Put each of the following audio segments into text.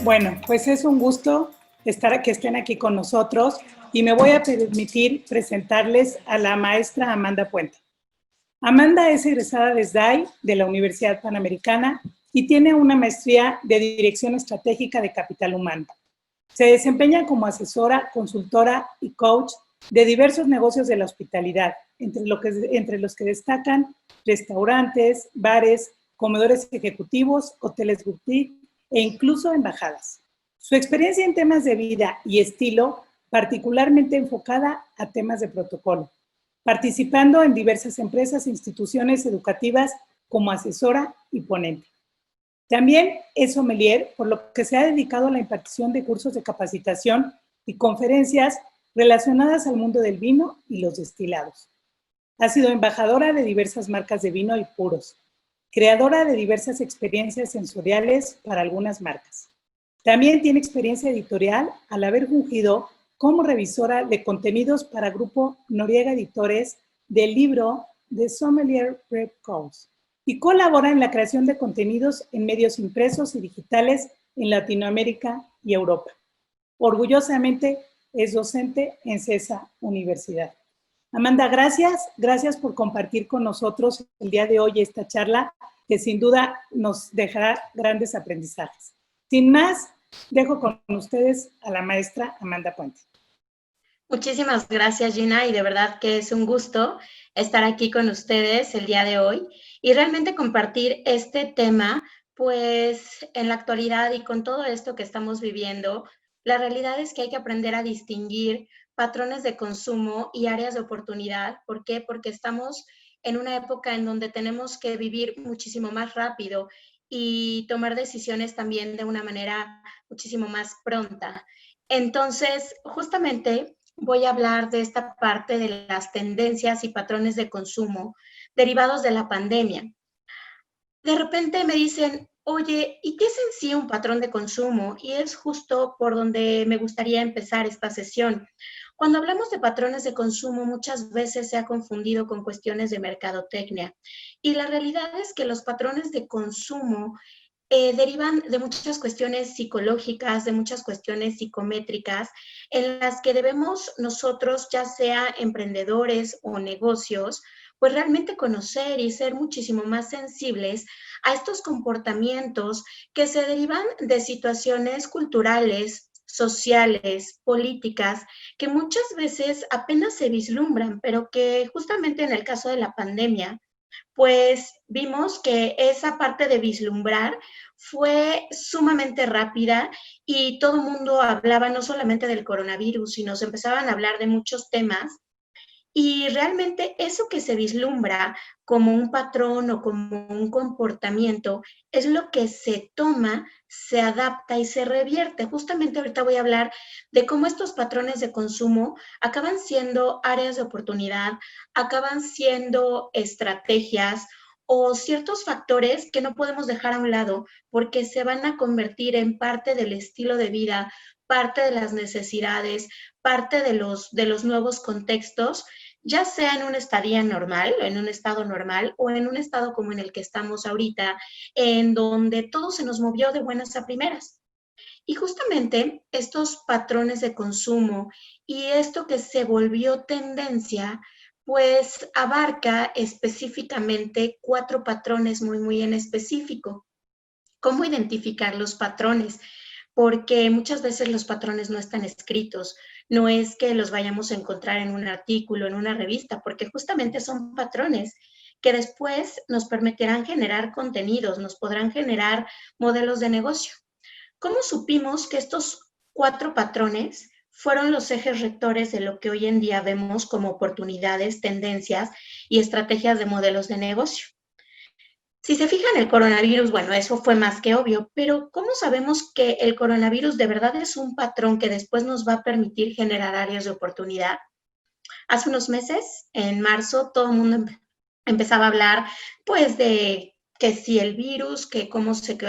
Bueno, pues es un gusto que estén aquí con nosotros y me voy a permitir presentarles a la maestra Amanda Puente. Amanda es egresada de SDAI, de la Universidad Panamericana, y tiene una maestría de Dirección Estratégica de Capital Humano. Se desempeña como asesora, consultora y coach de diversos negocios de la hospitalidad, entre los que destacan restaurantes, bares, comedores ejecutivos, hoteles boutique e incluso embajadas. Su experiencia en temas de vida y estilo, particularmente enfocada a temas de protocolo, participando en diversas empresas e instituciones educativas como asesora y ponente. También es sommelier, por lo que se ha dedicado a la impartición de cursos de capacitación y conferencias relacionadas al mundo del vino y los destilados. Ha sido embajadora de diversas marcas de vino y puros, creadora de diversas experiencias sensoriales para algunas marcas. También tiene experiencia editorial al haber fungido como revisora de contenidos para Grupo Noriega Editores del libro The Sommelier Prep Course y colabora en la creación de contenidos en medios impresos y digitales en Latinoamérica y Europa. Orgullosamente es docente en CESA Universidad. Amanda, gracias por compartir con nosotros el día de hoy esta charla que sin duda nos dejará grandes aprendizajes. Sin más, dejo con ustedes a la maestra Amanda Puente. Muchísimas gracias, Gina, y de verdad que es un gusto estar aquí con ustedes el día de hoy y realmente compartir este tema, pues en la actualidad y con todo esto que estamos viviendo, la realidad es que hay que aprender a distinguir patrones de consumo y áreas de oportunidad. ¿Por qué? Porque estamos en una época en donde tenemos que vivir muchísimo más rápido y tomar decisiones también de una manera muchísimo más pronta. Entonces, justamente voy a hablar de esta parte de las tendencias y patrones de consumo derivados de la pandemia. De repente me dicen, oye, ¿y qué es en sí un patrón de consumo? Y es justo por donde me gustaría empezar esta sesión. Cuando hablamos de patrones de consumo, muchas veces se ha confundido con cuestiones de mercadotecnia. Y la realidad es que los patrones de consumo derivan de muchas cuestiones psicológicas, de muchas cuestiones psicométricas, en las que debemos nosotros, ya sea emprendedores o negocios, pues realmente conocer y ser muchísimo más sensibles a estos comportamientos que se derivan de situaciones culturales, sociales, políticas, que muchas veces apenas se vislumbran, pero que justamente en el caso de la pandemia, pues vimos que esa parte de vislumbrar fue sumamente rápida y todo el mundo hablaba no solamente del coronavirus, sino se empezaban a hablar de muchos temas. Y realmente eso que se vislumbra como un patrón o como un comportamiento es lo que se toma, se adapta y se revierte. Justamente ahorita voy a hablar de cómo estos patrones de consumo acaban siendo áreas de oportunidad, acaban siendo estrategias o ciertos factores que no podemos dejar a un lado porque se van a convertir en parte del estilo de vida, parte de las necesidades, parte de los nuevos contextos, ya sea en una estadía normal, en un estado normal o en un estado como en el que estamos ahorita, en donde todo se nos movió de buenas a primeras. Y justamente estos patrones de consumo y esto que se volvió tendencia, pues abarca específicamente 4 patrones muy en específico. ¿Cómo identificar los patrones? Porque muchas veces los patrones no están escritos, no es que los vayamos a encontrar en un artículo, en una revista, porque justamente son patrones que después nos permitirán generar contenidos, nos podrán generar modelos de negocio. ¿Cómo supimos que estos 4 patrones fueron los ejes rectores de lo que hoy en día vemos como oportunidades, tendencias y estrategias de modelos de negocio? Si se fijan, el coronavirus, bueno, eso fue más que obvio, pero ¿cómo sabemos que el coronavirus de verdad es un patrón que después nos va a permitir generar áreas de oportunidad? Hace unos meses, en marzo, todo el mundo empezaba a hablar, pues, de que si el virus, que cómo se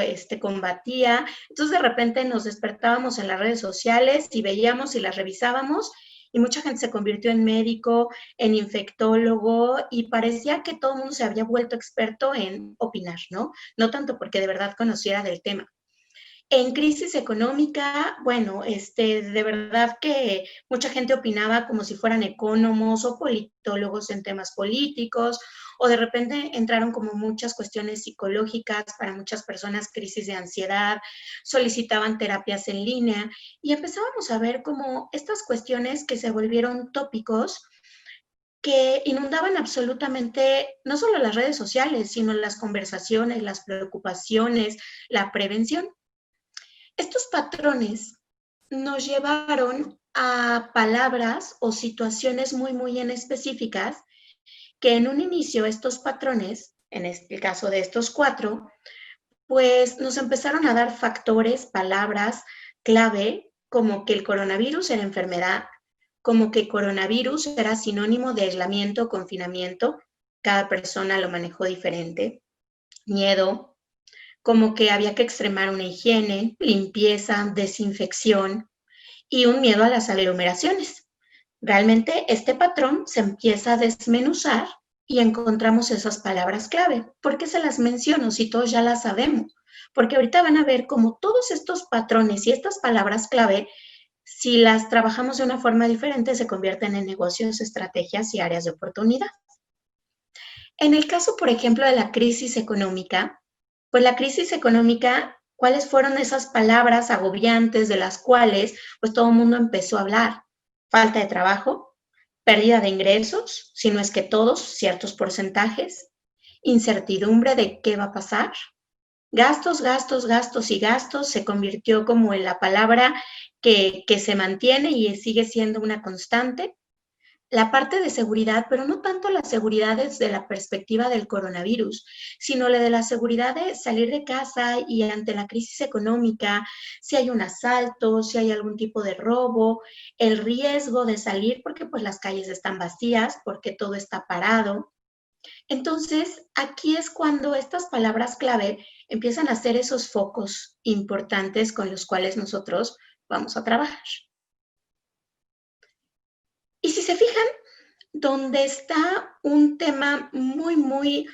combatía. Entonces, de repente nos despertábamos en las redes sociales y veíamos y las revisábamos y mucha gente se convirtió en médico, en infectólogo y parecía que todo el mundo se había vuelto experto en opinar, ¿no? No tanto porque de verdad conociera del tema. En crisis económica, bueno, de verdad que mucha gente opinaba como si fueran ecónomos o politólogos en temas políticos, o de repente entraron como muchas cuestiones psicológicas para muchas personas, crisis de ansiedad, solicitaban terapias en línea y empezábamos a ver como estas cuestiones que se volvieron tópicos que inundaban absolutamente no solo las redes sociales, sino las conversaciones, las preocupaciones, la prevención. Estos patrones nos llevaron a palabras o situaciones muy en específicas que en un inicio estos patrones, en el caso de estos 4, pues nos empezaron a dar factores, palabras clave, como que el coronavirus era enfermedad, como que coronavirus era sinónimo de aislamiento, confinamiento, cada persona lo manejó diferente, miedo, como que había que extremar una higiene, limpieza, desinfección y un miedo a las aglomeraciones. Realmente este patrón se empieza a desmenuzar y encontramos esas palabras clave. ¿Por qué se las menciono si todos ya las sabemos? Porque ahorita van a ver cómo todos estos patrones y estas palabras clave, si las trabajamos de una forma diferente, se convierten en negocios, estrategias y áreas de oportunidad. En el caso, por ejemplo, de la crisis económica, pues la crisis económica, ¿cuáles fueron esas palabras agobiantes de las cuales pues todo el mundo empezó a hablar? Falta de trabajo, pérdida de ingresos, si no es que todos, ciertos porcentajes, incertidumbre de qué va a pasar, gastos, gastos, gastos y gastos se convirtió como en la palabra que se mantiene y sigue siendo una constante. La parte de seguridad, pero no tanto la seguridad desde la perspectiva del coronavirus, sino la de la seguridad de salir de casa y ante la crisis económica, si hay un asalto, si hay algún tipo de robo, el riesgo de salir porque pues las calles están vacías, porque todo está parado. Entonces, aquí es cuando estas palabras clave empiezan a ser esos focos importantes con los cuales nosotros vamos a trabajar. Y si se fijan, donde está un tema muy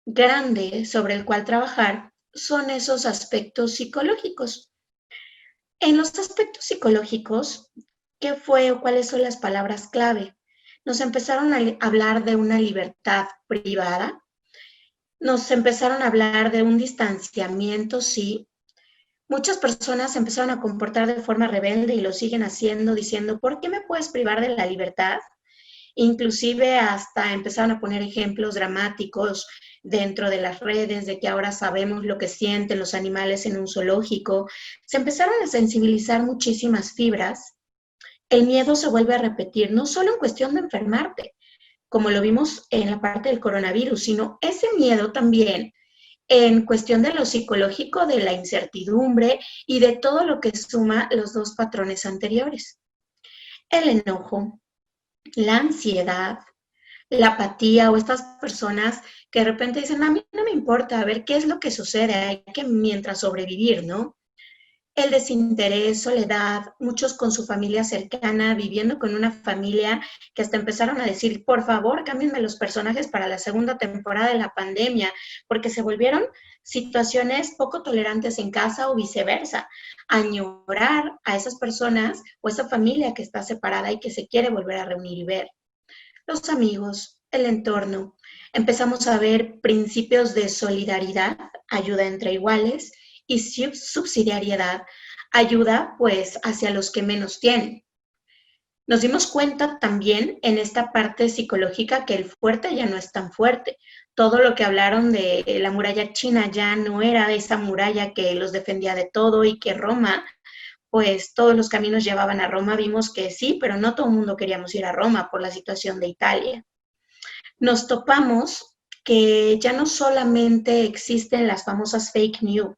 grande sobre el cual trabajar son esos aspectos psicológicos. En los aspectos psicológicos, ¿qué fue o cuáles son las palabras clave? Nos empezaron a hablar de una libertad privada, nos empezaron a hablar de un distanciamiento, sí. Muchas personas empezaron a comportar de forma rebelde y lo siguen haciendo, diciendo, ¿por qué me puedes privar de la libertad? Inclusive hasta empezaron a poner ejemplos dramáticos dentro de las redes de que ahora sabemos lo que sienten los animales en un zoológico. Se empezaron a sensibilizar muchísimas fibras. El miedo se vuelve a repetir, no solo en cuestión de enfermarte, como lo vimos en la parte del coronavirus, sino ese miedo también en cuestión de lo psicológico, de la incertidumbre y de todo lo que suma los dos patrones anteriores. El enojo, la ansiedad, la apatía o estas personas que de repente dicen, a mí no me importa, a ver qué es lo que sucede, hay que mientras sobrevivir, ¿no? El desinterés, soledad, muchos con su familia cercana, viviendo con una familia que hasta empezaron a decir, por favor, cámbienme los personajes para la segunda temporada de la pandemia, porque se volvieron situaciones poco tolerantes en casa o viceversa, añorar a esas personas o esa familia que está separada y que se quiere volver a reunir y ver. Los amigos, el entorno. Empezamos a ver principios de solidaridad, ayuda entre iguales, y subsidiariedad, ayuda pues hacia los que menos tienen. Nos dimos cuenta también en esta parte psicológica que el fuerte ya no es tan fuerte. Todo lo que hablaron de la muralla china ya no era esa muralla que los defendía de todo y que Roma, pues todos los caminos llevaban a Roma. Vimos que sí, pero no todo el mundo queríamos ir a Roma por la situación de Italia. Nos topamos que ya no solamente existen las famosas fake news,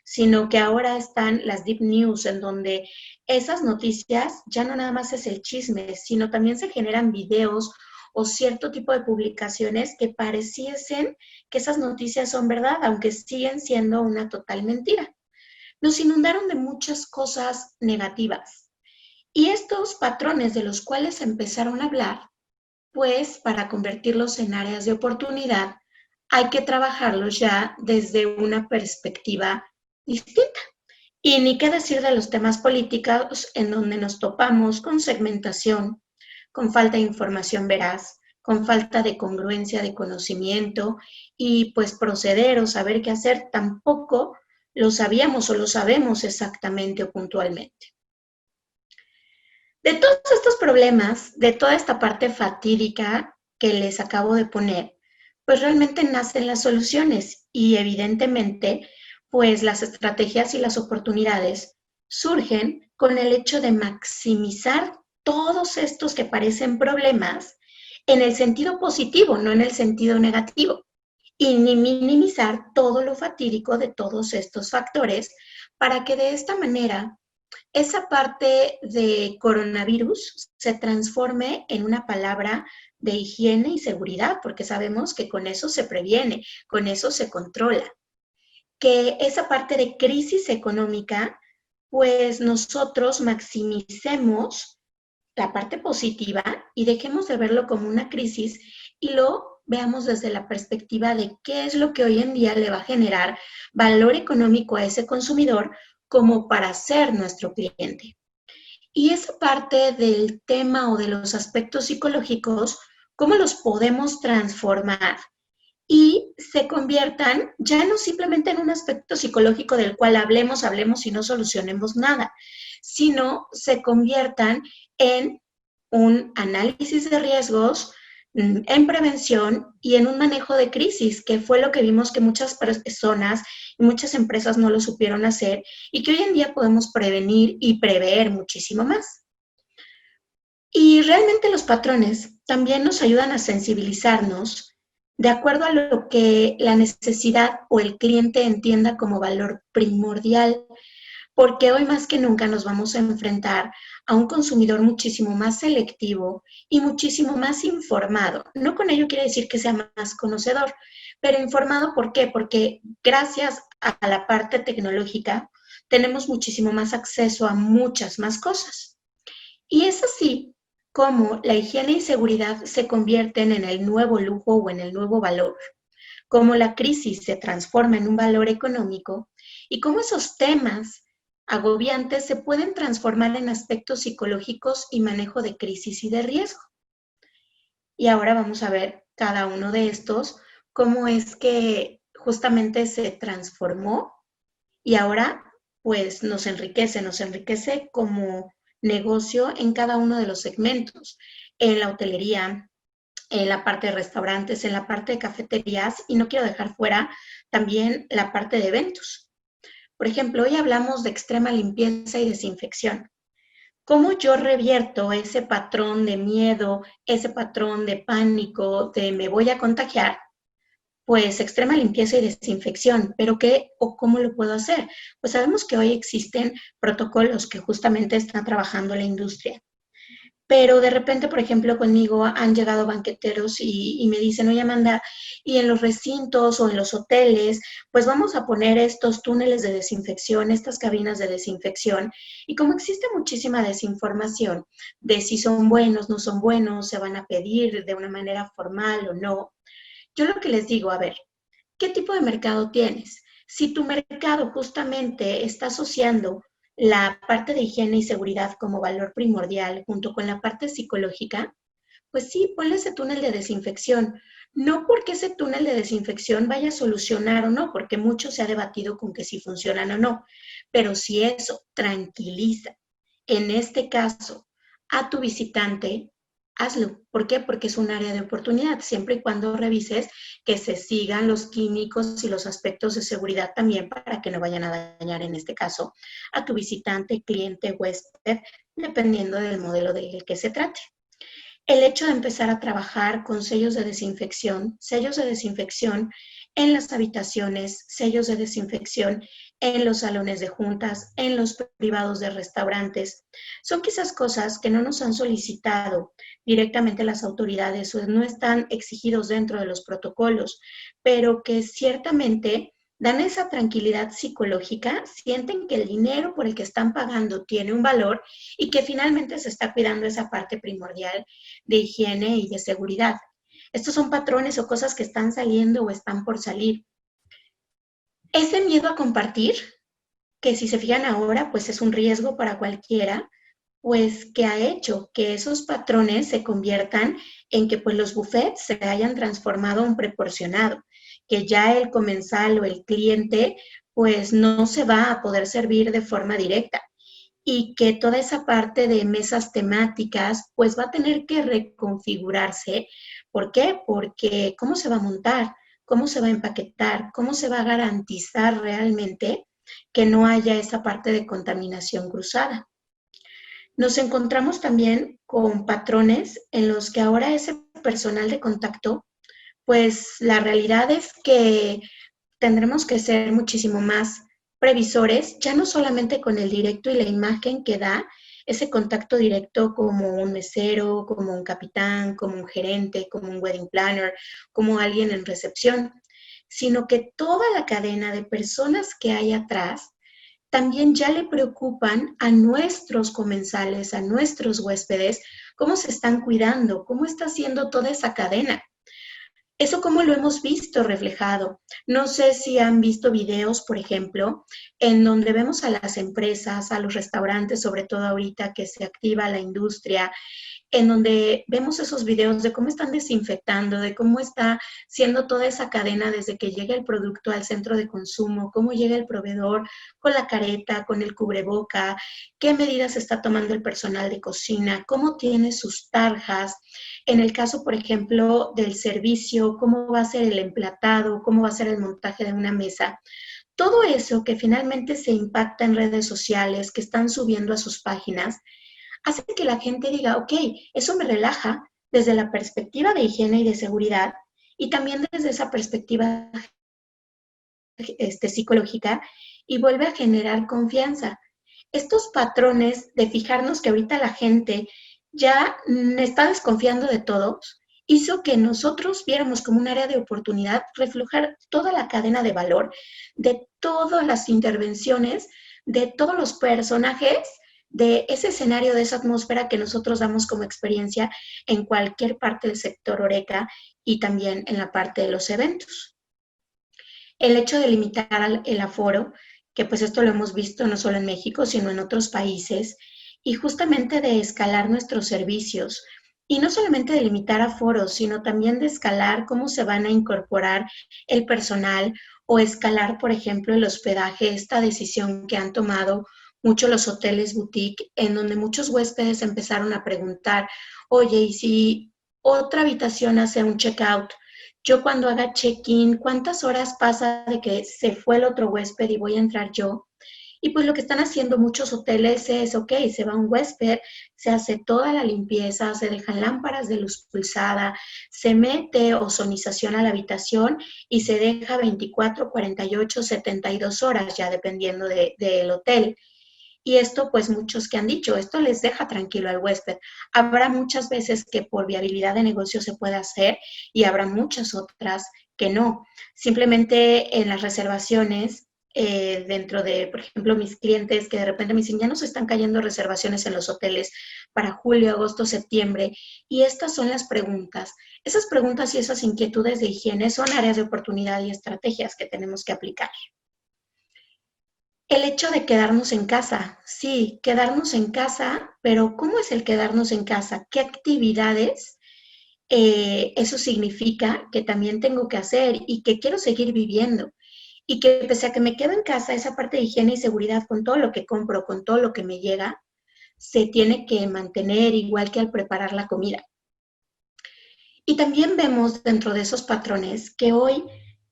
sino que ahora están las deep news, en donde esas noticias ya no nada más es el chisme, sino también se generan videos o cierto tipo de publicaciones que pareciesen que esas noticias son verdad, aunque siguen siendo una total mentira. Nos inundaron de muchas cosas negativas. Y estos patrones de los cuales empezaron a hablar, pues para convertirlos en áreas de oportunidad, hay que trabajarlos ya desde una perspectiva distinta. Y ni qué decir de los temas políticos en donde nos topamos con segmentación, con falta de información veraz, con falta de congruencia de conocimiento y pues proceder o saber qué hacer tampoco lo sabíamos o lo sabemos exactamente o puntualmente. De todos estos problemas, de toda esta parte fatídica que les acabo de poner, pues realmente nacen las soluciones y evidentemente, pues las estrategias y las oportunidades surgen con el hecho de maximizar todos estos que parecen problemas en el sentido positivo, no en el sentido negativo, y ni minimizar todo lo fatídico de todos estos factores para que de esta manera esa parte de coronavirus se transforme en una palabra de higiene y seguridad, porque sabemos que con eso se previene, con eso se controla. Que esa parte de crisis económica, pues nosotros maximicemos la parte positiva y dejemos de verlo como una crisis y lo veamos desde la perspectiva de qué es lo que hoy en día le va a generar valor económico a ese consumidor como para ser nuestro cliente. Y esa parte del tema o de los aspectos psicológicos, ¿cómo los podemos transformar? Y se conviertan ya no simplemente en un aspecto psicológico del cual hablemos y no solucionemos nada, sino se conviertan en un análisis de riesgos, en prevención y en un manejo de crisis, que fue lo que vimos que muchas personas y muchas empresas no lo supieron hacer y que hoy en día podemos prevenir y prever muchísimo más. Y realmente los patrones también nos ayudan a sensibilizarnos de acuerdo a lo que la necesidad o el cliente entienda como valor primordial, porque hoy más que nunca nos vamos a enfrentar a un consumidor muchísimo más selectivo y muchísimo más informado. No con ello quiere decir que sea más conocedor, pero informado, ¿por qué? Porque gracias a la parte tecnológica tenemos muchísimo más acceso a muchas más cosas. Y es así como la higiene y seguridad se convierten en el nuevo lujo o en el nuevo valor, cómo la crisis se transforma en un valor económico y cómo esos temas agobiantes se pueden transformar en aspectos psicológicos y manejo de crisis y de riesgo. Y ahora vamos a ver cada uno de estos, cómo es que justamente se transformó y ahora pues nos enriquece como negocio en cada uno de los segmentos, en la hotelería, en la parte de restaurantes, en la parte de cafeterías y no quiero dejar fuera también la parte de eventos. Por ejemplo, hoy hablamos de extrema limpieza y desinfección. ¿Cómo yo revierto ese patrón de miedo, ese patrón de pánico, de me voy a contagiar? Pues extrema limpieza y desinfección, pero ¿qué o cómo lo puedo hacer? Pues sabemos que hoy existen protocolos que justamente están trabajando la industria. Pero de repente, por ejemplo, conmigo han llegado banqueteros y me dicen, oye Amanda, y en los recintos o en los hoteles, pues vamos a poner estos túneles de desinfección, estas cabinas de desinfección. Y como existe muchísima desinformación de si son buenos, no son buenos, se van a pedir de una manera formal o no, yo lo que les digo, a ver, ¿qué tipo de mercado tienes? Si tu mercado justamente está asociando la parte de higiene y seguridad como valor primordial junto con la parte psicológica, pues sí, ponle ese túnel de desinfección. No porque ese túnel de desinfección vaya a solucionar o no, porque mucho se ha debatido con que si funcionan o no, pero si eso tranquiliza, en este caso, a tu visitante, hazlo. ¿Por qué? Porque es un área de oportunidad, siempre y cuando revises que se sigan los químicos y los aspectos de seguridad también para que no vayan a dañar, en este caso, a tu visitante, cliente, huésped, dependiendo del modelo del que se trate. El hecho de empezar a trabajar con sellos de desinfección en las habitaciones, sellos de desinfección en los salones de juntas, en los privados de restaurantes, son quizás cosas que no nos han solicitado directamente las autoridades o no están exigidos dentro de los protocolos, pero que ciertamente dan esa tranquilidad psicológica, sienten que el dinero por el que están pagando tiene un valor y que finalmente se está cuidando esa parte primordial de higiene y de seguridad. Estos son patrones o cosas que están saliendo o están por salir. Ese miedo a compartir que si se fijan ahora, pues es un riesgo para cualquiera, pues que ha hecho que esos patrones se conviertan en que pues los buffets se hayan transformado a un proporcionado, que ya el comensal o el cliente pues no se va a poder servir de forma directa y que toda esa parte de mesas temáticas pues va a tener que reconfigurarse. ¿Por qué? Porque ¿cómo se va a montar? ¿Cómo se va a empaquetar? ¿Cómo se va a garantizar realmente que no haya esa parte de contaminación cruzada? Nos encontramos también con patrones en los que ahora ese personal de contacto, pues la realidad es que tendremos que ser muchísimo más previsores, ya no solamente con el directo y la imagen que da ese contacto directo como un mesero, como un capitán, como un gerente, como un wedding planner, como alguien en recepción, sino que toda la cadena de personas que hay atrás también ya le preocupan a nuestros comensales, a nuestros huéspedes, cómo se están cuidando, cómo está haciendo toda esa cadena. Eso cómo lo hemos visto reflejado. No sé si han visto videos, por ejemplo, en donde vemos a las empresas, a los restaurantes, sobre todo ahorita que se activa la industria, en donde vemos esos videos de cómo están desinfectando, de cómo está siendo toda esa cadena desde que llega el producto al centro de consumo, cómo llega el proveedor con la careta, con el cubreboca, qué medidas está tomando el personal de cocina, cómo tiene sus tarjas. En el caso, por ejemplo, del servicio, cómo va a ser el emplatado, cómo va a ser el montaje de una mesa. Todo eso que finalmente se impacta en redes sociales, que están subiendo a sus páginas, hace que la gente diga, ok, eso me relaja desde la perspectiva de higiene y de seguridad y también desde esa perspectiva psicológica y vuelve a generar confianza. Estos patrones de fijarnos que ahorita la gente ya está desconfiando de todos, hizo que nosotros viéramos como un área de oportunidad reflejar toda la cadena de valor de todas las intervenciones, de todos los personajes de ese escenario, de esa atmósfera que nosotros damos como experiencia en cualquier parte del sector Oreca y también en la parte de los eventos. El hecho de limitar el aforo, que pues esto lo hemos visto no solo en México, sino en otros países, y justamente de escalar nuestros servicios. Y no solamente de limitar aforos, sino también de escalar cómo se van a incorporar el personal o escalar, por ejemplo, el hospedaje, esta decisión que han tomado mucho los hoteles boutique, en donde muchos huéspedes empezaron a preguntar, oye, ¿y si otra habitación hace un check-out? Yo cuando haga check-in, ¿cuántas horas pasa de que se fue el otro huésped y voy a entrar yo? Y pues lo que están haciendo muchos hoteles es, ok, se va un huésped, se hace toda la limpieza, se dejan lámparas de luz pulsada, se mete ozonización a la habitación y se deja 24, 48, 72 horas, ya dependiendo del hotel. Y esto, pues muchos que han dicho, esto les deja tranquilo al huésped. Habrá muchas veces que por viabilidad de negocio se puede hacer y habrá muchas otras que no. Simplemente en las reservaciones, dentro de, por ejemplo, mis clientes que de repente me dicen, ya nos están cayendo reservaciones en los hoteles para julio, agosto, septiembre. Y estas son las preguntas. Esas preguntas y esas inquietudes de higiene son áreas de oportunidad y estrategias que tenemos que aplicar. El hecho de quedarnos en casa, sí, quedarnos en casa, pero ¿cómo es el quedarnos en casa? ¿Qué actividades eso significa que también tengo que hacer y que quiero seguir viviendo? Y que pese a que me quedo en casa, esa parte de higiene y seguridad con todo lo que compro, con todo lo que me llega, se tiene que mantener igual que al preparar la comida. Y también vemos dentro de esos patrones que hoy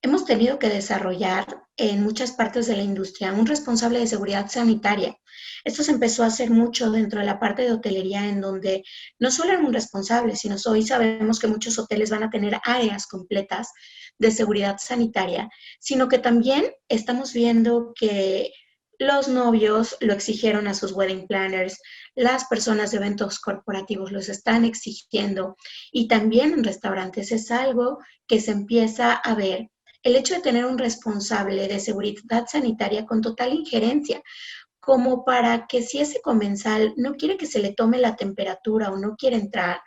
hemos tenido que desarrollar en muchas partes de la industria un responsable de seguridad sanitaria. Esto se empezó a hacer mucho dentro de la parte de hotelería, en donde no solo era un responsable, sino hoy sabemos que muchos hoteles van a tener áreas completas de seguridad sanitaria, sino que también estamos viendo que los novios lo exigieron a sus wedding planners, las personas de eventos corporativos los están exigiendo y también en restaurantes es algo que se empieza a ver. El hecho de tener un responsable de seguridad sanitaria con total injerencia, como para que si ese comensal no quiere que se le tome la temperatura o no quiere entrar,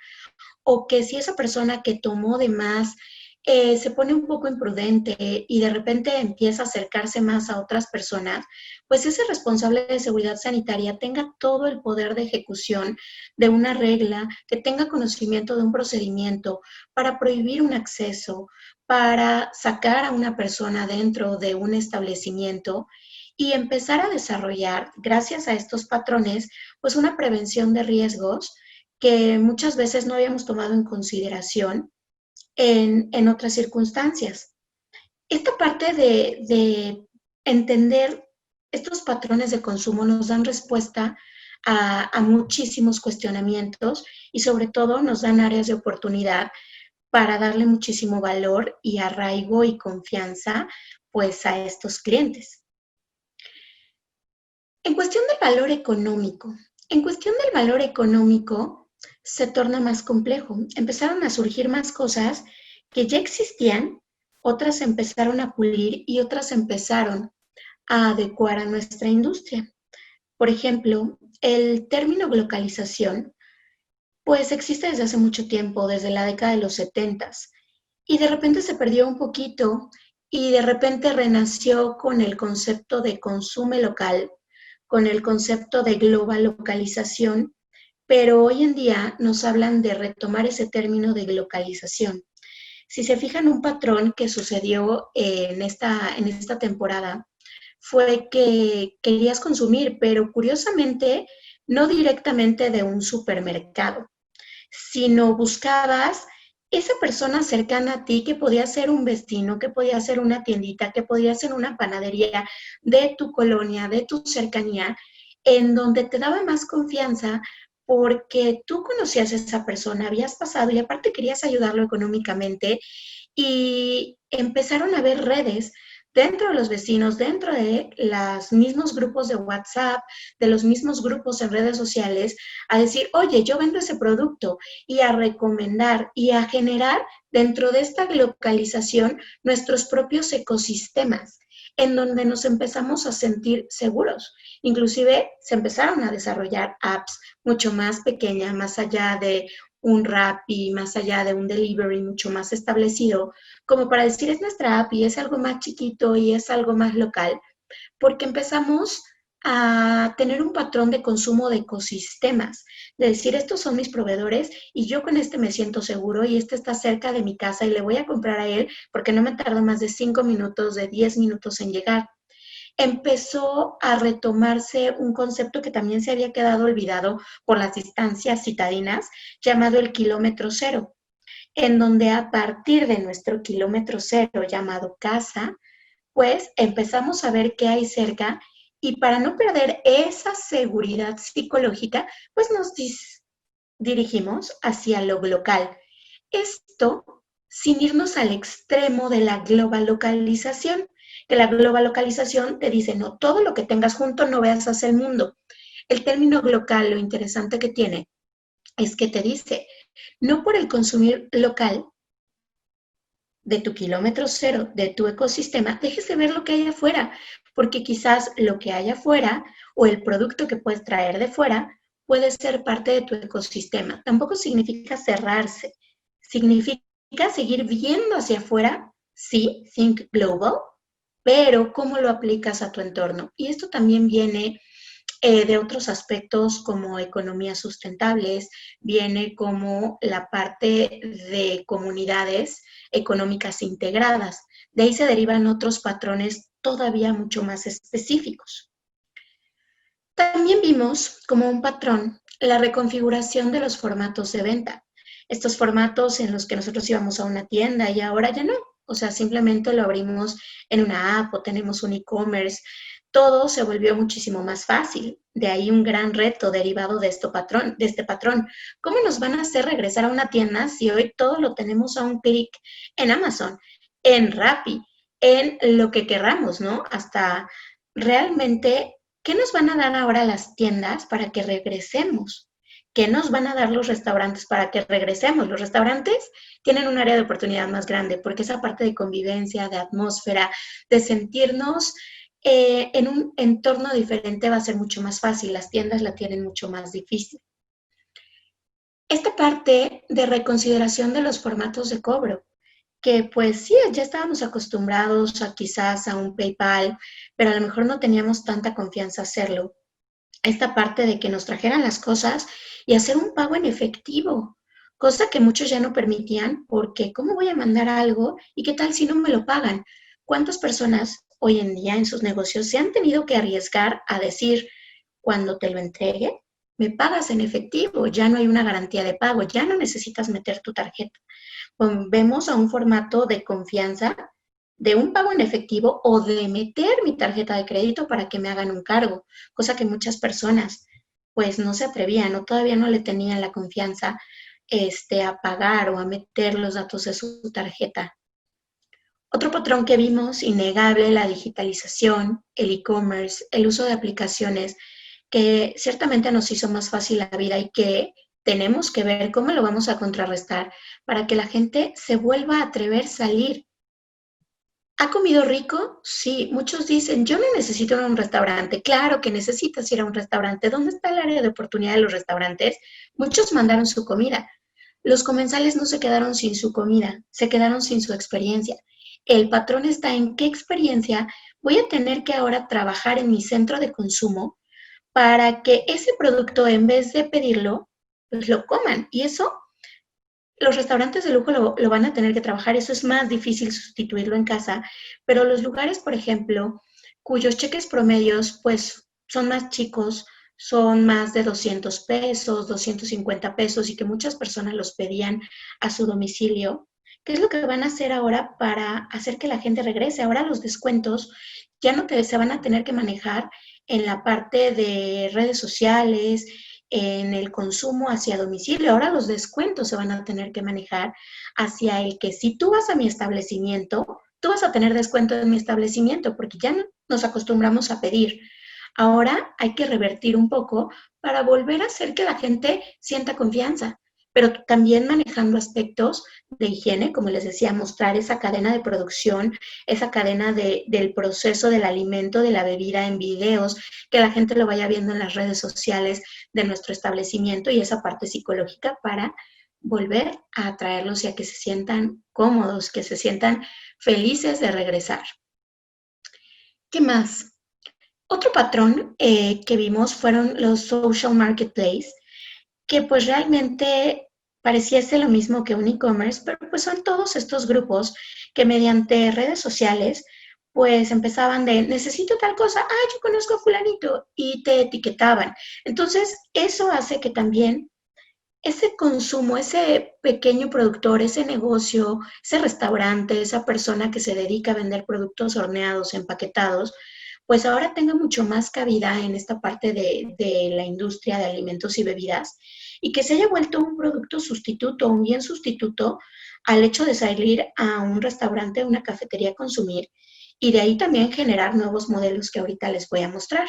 o que si esa persona que tomó de más se pone un poco imprudente y de repente empieza a acercarse más a otras personas, pues ese responsable de seguridad sanitaria tenga todo el poder de ejecución de una regla, que tenga conocimiento de un procedimiento para prohibir un acceso, para sacar a una persona dentro de un establecimiento y empezar a desarrollar, gracias a estos patrones, pues una prevención de riesgos que muchas veces no habíamos tomado en consideración en otras circunstancias. Esta parte de entender estos patrones de consumo nos dan respuesta a muchísimos cuestionamientos y sobre todo nos dan áreas de oportunidad para darle muchísimo valor y arraigo y confianza pues a estos clientes. En cuestión del valor económico, se torna más complejo. Empezaron a surgir más cosas que ya existían, otras empezaron a pulir y otras empezaron a adecuar a nuestra industria. Por ejemplo, el término globalización, pues existe desde hace mucho tiempo, desde la década de los 70s, y de repente se perdió un poquito y de repente renació con el concepto de consumo local, con el concepto de global localización, pero hoy en día nos hablan de retomar ese término de localización. Si se fijan, un patrón que sucedió en esta temporada fue que querías consumir, pero curiosamente no directamente de un supermercado, sino buscabas esa persona cercana a ti que podía ser un vecino, que podía ser una tiendita, que podía ser una panadería de tu colonia, de tu cercanía, en donde te daba más confianza porque tú conocías a esa persona, habías pasado y aparte querías ayudarlo económicamente y empezaron a haber redes dentro de los vecinos, dentro de los mismos grupos de WhatsApp, de los mismos grupos en redes sociales, a decir, oye, yo vendo ese producto y a recomendar y a generar dentro de esta localización nuestros propios ecosistemas en donde nos empezamos a sentir seguros. Inclusive se empezaron a desarrollar apps mucho más pequeñas, más allá de un Rappi, más allá de un delivery mucho más establecido, como para decir es nuestra app y es algo más chiquito y es algo más local, porque empezamos a tener un patrón de consumo de ecosistemas, de decir estos son mis proveedores y yo con este me siento seguro y este está cerca de mi casa y le voy a comprar a él porque no me tardo más de 5 minutos, de 10 minutos en llegar. Empezó a retomarse un concepto que también se había quedado olvidado por las distancias citadinas, llamado el kilómetro cero, en donde a partir de nuestro kilómetro cero llamado casa, pues empezamos a ver qué hay cerca y para no perder esa seguridad psicológica, pues nos dirigimos hacia lo local. Esto sin irnos al extremo de la global localización, que la global localización te dice, no, todo lo que tengas junto no veas hacia el mundo. El término local, lo interesante que tiene, es que te dice, no por el consumir local de tu kilómetro cero, de tu ecosistema, dejes de ver lo que hay afuera, porque quizás lo que hay afuera o el producto que puedes traer de fuera puede ser parte de tu ecosistema. Tampoco significa cerrarse, significa seguir viendo hacia afuera, sí, think global, pero cómo lo aplicas a tu entorno. Y esto también viene de otros aspectos como economías sustentables, viene como la parte de comunidades económicas integradas. De ahí se derivan otros patrones todavía mucho más específicos. También vimos como un patrón la reconfiguración de los formatos de venta. Estos formatos en los que nosotros íbamos a una tienda y ahora ya no. O sea, simplemente lo abrimos en una app o tenemos un e-commerce. Todo se volvió muchísimo más fácil. De ahí un gran reto derivado de este patrón. ¿Cómo nos van a hacer regresar a una tienda si hoy todo lo tenemos a un clic en Amazon, en Rappi, en lo que querramos, ¿no? Hasta realmente, ¿qué nos van a dar ahora las tiendas para que regresemos? ¿Qué nos van a dar los restaurantes para que regresemos? Los restaurantes tienen un área de oportunidad más grande porque esa parte de convivencia, de atmósfera, de sentirnos en un entorno diferente va a ser mucho más fácil. Las tiendas la tienen mucho más difícil. Esta parte de reconsideración de los formatos de cobro, que pues sí, ya estábamos acostumbrados a quizás a un PayPal, pero a lo mejor no teníamos tanta confianza hacerlo. Esta parte de que nos trajeran las cosas y hacer un pago en efectivo, cosa que muchos ya no permitían porque ¿cómo voy a mandar algo y qué tal si no me lo pagan? ¿Cuántas personas hoy en día en sus negocios se han tenido que arriesgar a decir, cuando te lo entregue, me pagas en efectivo, ya no hay una garantía de pago, ya no necesitas meter tu tarjeta? Vemos a un formato de confianza de un pago en efectivo o de meter mi tarjeta de crédito para que me hagan un cargo, cosa que muchas personas pues no se atrevían o todavía no le tenían la confianza a pagar o a meter los datos de su tarjeta. Otro patrón que vimos, innegable, la digitalización, el e-commerce, el uso de aplicaciones que ciertamente nos hizo más fácil la vida y que tenemos que ver cómo lo vamos a contrarrestar para que la gente se vuelva a atrever a salir. ¿Ha comido rico? Sí, muchos dicen, yo no necesito ir a un restaurante. Claro que necesitas ir a un restaurante. ¿Dónde está el área de oportunidad de los restaurantes? Muchos mandaron su comida. Los comensales no se quedaron sin su comida, se quedaron sin su experiencia. El patrón está en qué experiencia voy a tener que ahora trabajar en mi centro de consumo para que ese producto, en vez de pedirlo, pues lo coman. Y eso, los restaurantes de lujo lo van a tener que trabajar. Eso es más difícil sustituirlo en casa. Pero los lugares, por ejemplo, cuyos cheques promedios, pues, son más chicos, son más de 200 pesos, 250 pesos y que muchas personas los pedían a su domicilio. ¿Qué es lo que van a hacer ahora para hacer que la gente regrese? Ahora los descuentos ya no se van a tener que manejar en la parte de redes sociales, en el consumo hacia domicilio. Ahora los descuentos se van a tener que manejar hacia el que si tú vas a mi establecimiento, tú vas a tener descuento en mi establecimiento porque ya no nos acostumbramos a pedir. Ahora hay que revertir un poco para volver a hacer que la gente sienta confianza, pero también manejando aspectos de higiene, como les decía, mostrar esa cadena de producción, esa cadena del proceso del alimento, de la bebida en videos, que la gente lo vaya viendo en las redes sociales de nuestro establecimiento y esa parte psicológica para volver a atraerlos y a que se sientan cómodos, que se sientan felices de regresar. ¿Qué más? Otro patrón que vimos fueron los social marketplace, que pues realmente pareciese lo mismo que un e-commerce, pero pues son todos estos grupos que mediante redes sociales pues empezaban de necesito tal cosa, yo conozco a fulanito y te etiquetaban. Entonces eso hace que también ese consumo, ese pequeño productor, ese negocio, ese restaurante, esa persona que se dedica a vender productos horneados, empaquetados, pues ahora tenga mucho más cabida en esta parte de la industria de alimentos y bebidas y que se haya vuelto un producto sustituto, un bien sustituto al hecho de salir a un restaurante, una cafetería a consumir y de ahí también generar nuevos modelos que ahorita les voy a mostrar.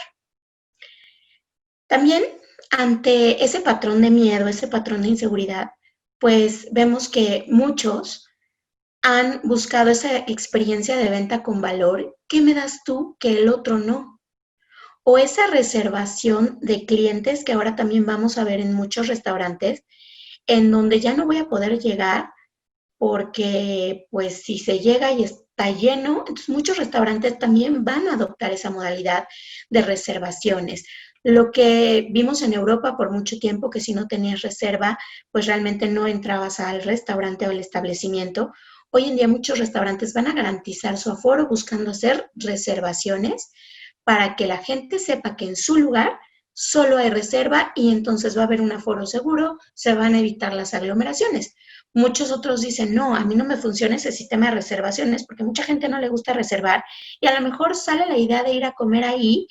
También ante ese patrón de miedo, ese patrón de inseguridad, pues vemos que muchos han buscado esa experiencia de venta con valor. ¿Qué me das tú que el otro no? O esa reservación de clientes que ahora también vamos a ver en muchos restaurantes, en donde ya no voy a poder llegar porque pues si se llega y está lleno, entonces muchos restaurantes también van a adoptar esa modalidad de reservaciones. Lo que vimos en Europa por mucho tiempo, que si no tenías reserva, pues realmente no entrabas al restaurante o al establecimiento. Hoy en día muchos restaurantes van a garantizar su aforo buscando hacer reservaciones para que la gente sepa que en su lugar solo hay reserva y entonces va a haber un aforo seguro, se van a evitar las aglomeraciones. Muchos otros dicen, no, a mí no me funciona ese sistema de reservaciones porque mucha gente no le gusta reservar y a lo mejor sale la idea de ir a comer ahí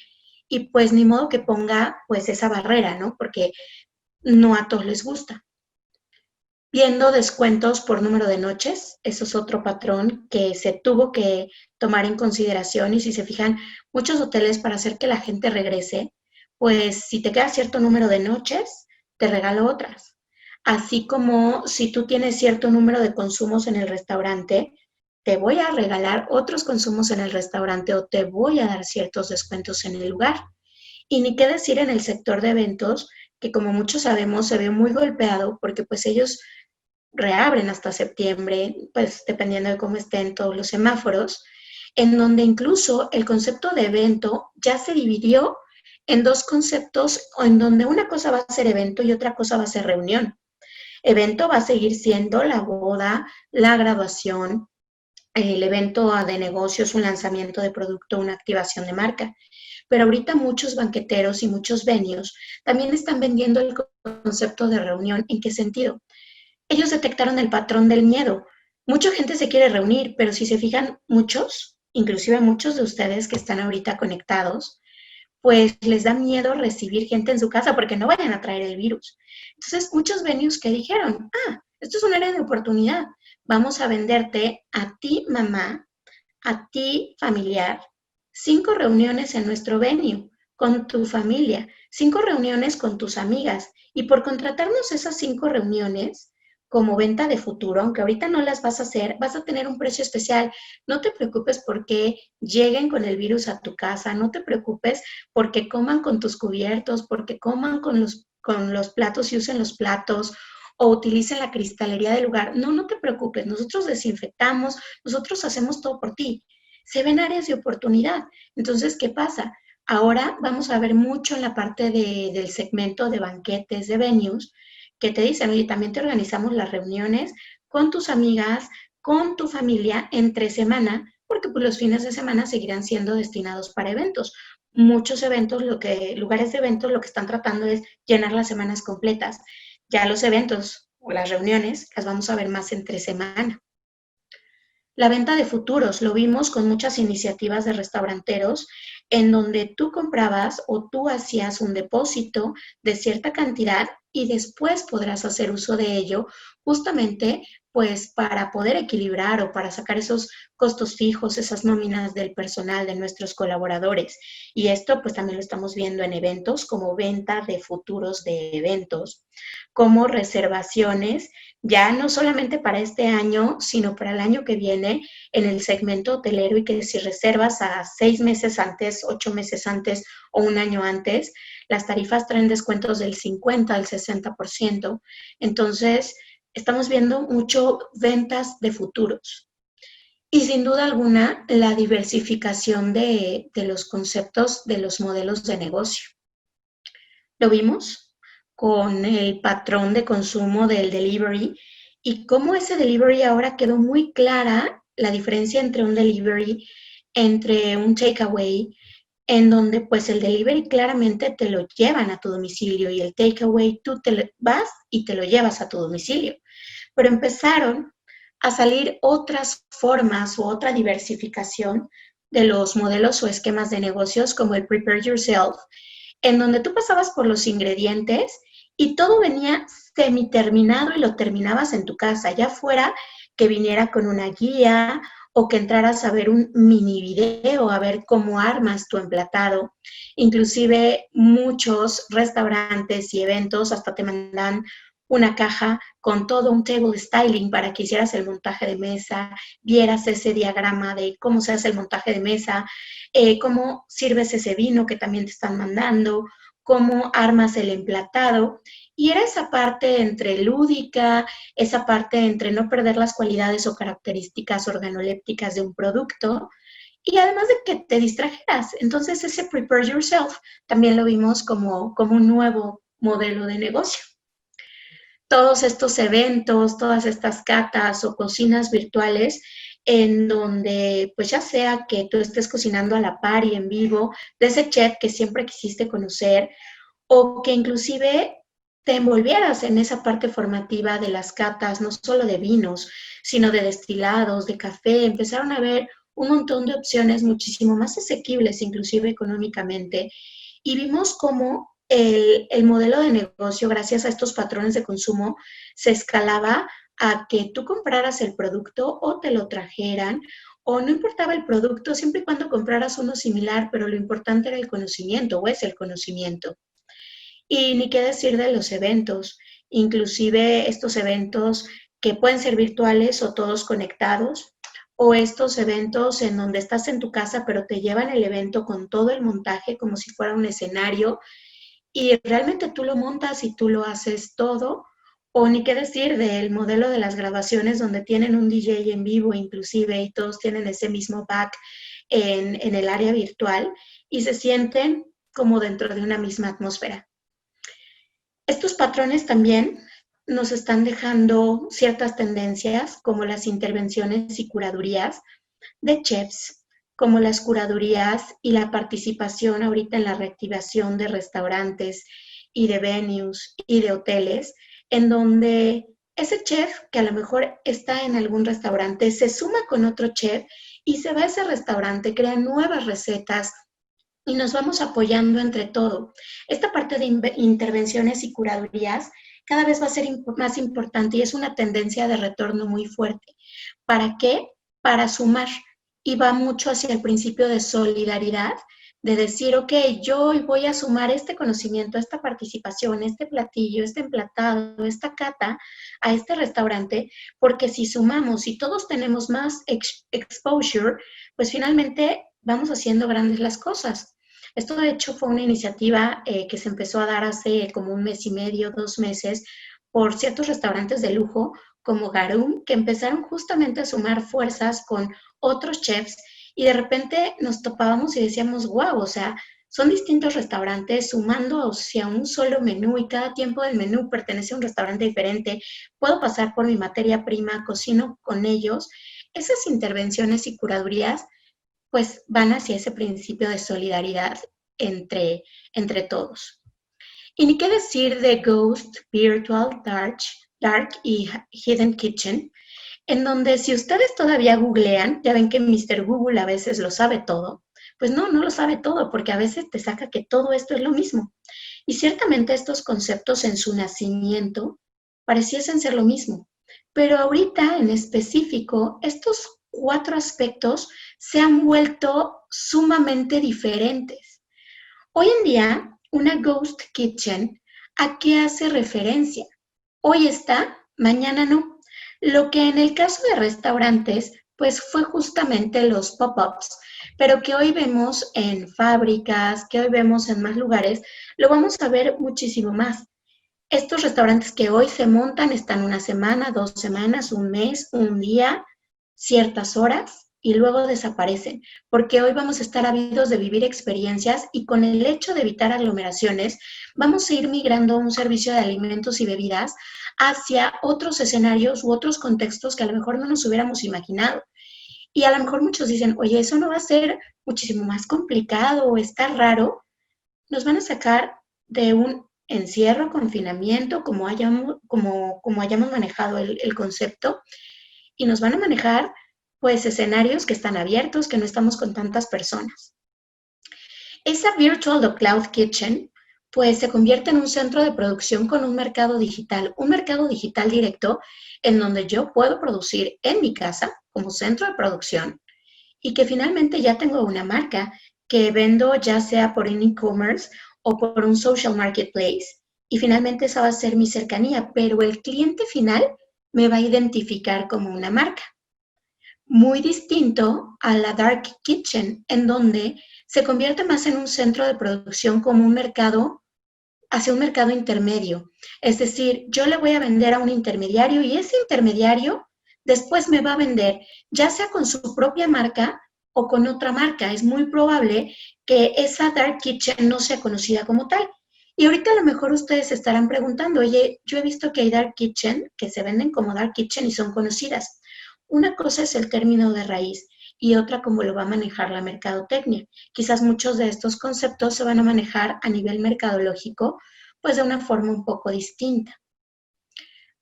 y pues ni modo que ponga pues esa barrera, ¿no? Porque no a todos les gusta. Viendo descuentos por número de noches, eso es otro patrón que se tuvo que tomar en consideración y si se fijan, muchos hoteles para hacer que la gente regrese, pues si te queda cierto número de noches, te regalo otras. Así como si tú tienes cierto número de consumos en el restaurante, te voy a regalar otros consumos en el restaurante o te voy a dar ciertos descuentos en el lugar. Y ni qué decir en el sector de eventos, que como muchos sabemos se ve muy golpeado porque pues ellos reabren hasta septiembre, pues dependiendo de cómo estén todos los semáforos, en donde incluso el concepto de evento ya se dividió en dos conceptos, en donde una cosa va a ser evento y otra cosa va a ser reunión. Evento va a seguir siendo la boda, la graduación, el evento de negocios, un lanzamiento de producto, una activación de marca. Pero ahorita muchos banqueteros y muchos venues también están vendiendo el concepto de reunión. ¿En qué sentido? Ellos detectaron el patrón del miedo. Mucha gente se quiere reunir, pero si se fijan, muchos, inclusive muchos de ustedes que están ahorita conectados, pues les da miedo recibir gente en su casa porque no vayan a traer el virus. Entonces, muchos venues que dijeron, esto es un área de oportunidad, vamos a venderte a ti, mamá, a ti, familiar, 5 reuniones en nuestro venue con tu familia, 5 reuniones con tus amigas, y por contratarnos esas 5 reuniones como venta de futuro, aunque ahorita no las vas a hacer, vas a tener un precio especial. No te preocupes porque lleguen con el virus a tu casa, no te preocupes porque coman con tus cubiertos, porque coman con los platos y usen los platos o utilicen la cristalería del lugar. No, no te preocupes, nosotros desinfectamos, nosotros hacemos todo por ti. Se ven áreas de oportunidad. Entonces, ¿qué pasa? Ahora vamos a ver mucho en la parte del segmento de banquetes, de venues, que te dicen, oye, también te organizamos las reuniones con tus amigas, con tu familia entre semana, porque pues los fines de semana seguirán siendo destinados para eventos. Muchos eventos, lugares de eventos, lo que están tratando es llenar las semanas completas. Ya los eventos o las reuniones las vamos a ver más entre semana. La venta de futuros, lo vimos con muchas iniciativas de restauranteros en donde tú comprabas o tú hacías un depósito de cierta cantidad y después podrás hacer uso de ello justamente pues para poder equilibrar o para sacar esos costos fijos, esas nóminas del personal de nuestros colaboradores. Y esto pues también lo estamos viendo en eventos como venta de futuros de eventos, como reservaciones ya no solamente para este año, sino para el año que viene en el segmento hotelero, y que si reservas a 6 meses antes, 8 meses antes o un año antes, las tarifas traen descuentos del 50 al 60%. Entonces, estamos viendo mucho ventas de futuros. Y sin duda alguna, la diversificación de los conceptos de los modelos de negocio. Lo vimos con el patrón de consumo del delivery y cómo ese delivery ahora quedó muy clara la diferencia entre un delivery, entre un takeaway, en donde pues el delivery claramente te lo llevan a tu domicilio y el takeaway tú vas y te lo llevas a tu domicilio. Pero empezaron a salir otras formas u otra diversificación de los modelos o esquemas de negocios como el prepare yourself, en donde tú pasabas por los ingredientes y todo venía semi-terminado y lo terminabas en tu casa, ya fuera que viniera con una guía o que entraras a ver un mini video, a ver cómo armas tu emplatado. Inclusive muchos restaurantes y eventos hasta te mandan una caja con todo un table styling para que hicieras el montaje de mesa, vieras ese diagrama de cómo se hace el montaje de mesa, cómo sirves ese vino que también te están mandando, cómo armas el emplatado. Y era esa parte entre lúdica, esa parte entre no perder las cualidades o características organolépticas de un producto, y además de que te distrajeras. Entonces ese prepare yourself también lo vimos como un nuevo modelo de negocio. Todos estos eventos, todas estas catas o cocinas virtuales en donde pues ya sea que tú estés cocinando a la par y en vivo de ese chef que siempre quisiste conocer, o que inclusive te envolvieras en esa parte formativa de las catas, no solo de vinos, sino de destilados, de café. Empezaron a ver un montón de opciones muchísimo más asequibles, inclusive económicamente, y vimos cómo el modelo de negocio, gracias a estos patrones de consumo, se escalaba a que tú compraras el producto o te lo trajeran, o no importaba el producto, siempre y cuando compraras uno similar, pero lo importante era el conocimiento, o es el conocimiento. Y ni qué decir de los eventos, inclusive estos eventos que pueden ser virtuales o todos conectados, o estos eventos en donde estás en tu casa, pero te llevan el evento con todo el montaje como si fuera un escenario, y realmente tú lo montas y tú lo haces todo, O ni qué decir del modelo de las grabaciones donde tienen un DJ en vivo inclusive y todos tienen ese mismo back en el área virtual y se sienten como dentro de una misma atmósfera. Estos patrones también nos están dejando ciertas tendencias como las intervenciones y curadurías de chefs, como las curadurías y la participación ahorita en la reactivación de restaurantes y de venues y de hoteles, en donde ese chef que a lo mejor está en algún restaurante se suma con otro chef y se va a ese restaurante, crea nuevas recetas y nos vamos apoyando entre todo. Esta parte de intervenciones y curadurías cada vez va a ser más importante y es una tendencia de retorno muy fuerte. ¿Para qué? Para sumar. Y va mucho hacia el principio de solidaridad, de decir, ok, yo hoy voy a sumar este conocimiento, esta participación, este platillo, este emplatado, esta cata a este restaurante, porque si sumamos y todos tenemos más exposure, pues finalmente vamos haciendo grandes las cosas. Esto de hecho fue una iniciativa que se empezó a dar hace como 1 mes y medio, 2 meses, por ciertos restaurantes de lujo como Garum, que empezaron justamente a sumar fuerzas con otros chefs y de repente nos topábamos y decíamos, wow, o sea, son distintos restaurantes sumando hacia un solo menú y cada tiempo del menú pertenece a un restaurante diferente. Puedo pasar por mi materia prima, cocino con ellos. Esas intervenciones y curadurías pues van hacia ese principio de solidaridad entre todos. Y ni qué decir de Ghost, Virtual, Dark y Hidden Kitchen, en donde si ustedes todavía googlean, ya ven que Mr. Google a veces lo sabe todo, pues no lo sabe todo, porque a veces te saca que todo esto es lo mismo. Y ciertamente estos conceptos en su nacimiento pareciesen ser lo mismo, pero ahorita en específico, estos 4 aspectos se han vuelto sumamente diferentes. Hoy en día, una ghost kitchen, ¿a qué hace referencia? Hoy está, mañana no. Lo que en el caso de restaurantes, pues fue justamente los pop-ups, pero que hoy vemos en fábricas, que hoy vemos en más lugares, lo vamos a ver muchísimo más. Estos restaurantes que hoy se montan están 1 semana, 2 semanas, 1 mes, 1 día, ciertas horas y luego desaparecen, porque hoy vamos a estar ávidos de vivir experiencias y con el hecho de evitar aglomeraciones, vamos a ir migrando a un servicio de alimentos y bebidas hacia otros escenarios u otros contextos que a lo mejor no nos hubiéramos imaginado. Y a lo mejor muchos dicen, oye, eso no va a ser muchísimo más complicado o está raro. Nos van a sacar de un encierro, confinamiento, como hayamos manejado el concepto, y nos van a manejar pues escenarios que están abiertos, que no estamos con tantas personas. Esa Virtual o Cloud Kitchen pues se convierte en un centro de producción con un mercado digital directo en donde yo puedo producir en mi casa como centro de producción y que finalmente ya tengo una marca que vendo ya sea por un e-commerce o por un social marketplace. Y finalmente esa va a ser mi cercanía, pero el cliente final me va a identificar como una marca. Muy distinto a la Dark Kitchen, en donde se convierte más en un centro de producción como un mercado, hacia un mercado intermedio. Es decir, yo le voy a vender a un intermediario y ese intermediario después me va a vender, ya sea con su propia marca o con otra marca. Es muy probable que esa Dark Kitchen no sea conocida como tal. Y ahorita a lo mejor ustedes se estarán preguntando, oye, yo he visto que hay Dark Kitchen que se venden como Dark Kitchen y son conocidas. Una cosa es el término de raíz y otra cómo lo va a manejar la mercadotecnia. Quizás muchos de estos conceptos se van a manejar a nivel mercadológico, pues de una forma un poco distinta.